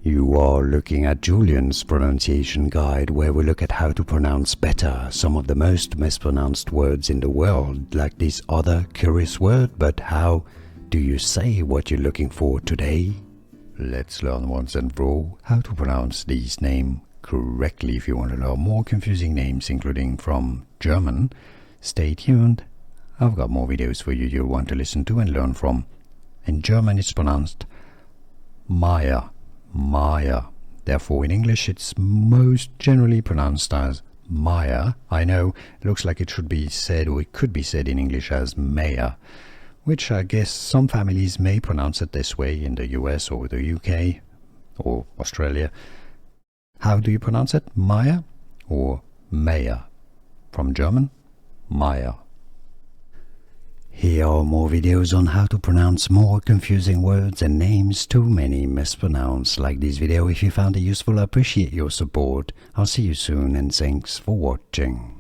You are looking at Julian's pronunciation guide, where we look at how to pronounce better some of the most mispronounced words in the world, like this other curious word. But how do you say what you're looking for today? Let's learn once and for all how to pronounce these names correctly. If you want to learn more confusing names, including from German, stay tuned. I've got more videos for you you'll want to listen to and learn from. In German it's pronounced Meier, Meier. Therefore in English it's most generally pronounced as Meier. I know it looks like it should be said, or it could be said in English as Meier, which I guess some families may pronounce it this way in the US or the UK or Australia. How do you pronounce it? Meier or Meier? From German, Meier. Here are more videos on how to pronounce more confusing words and names too many mispronounced. Like this video if you found it useful. I appreciate your support. I'll see you soon and thanks for watching.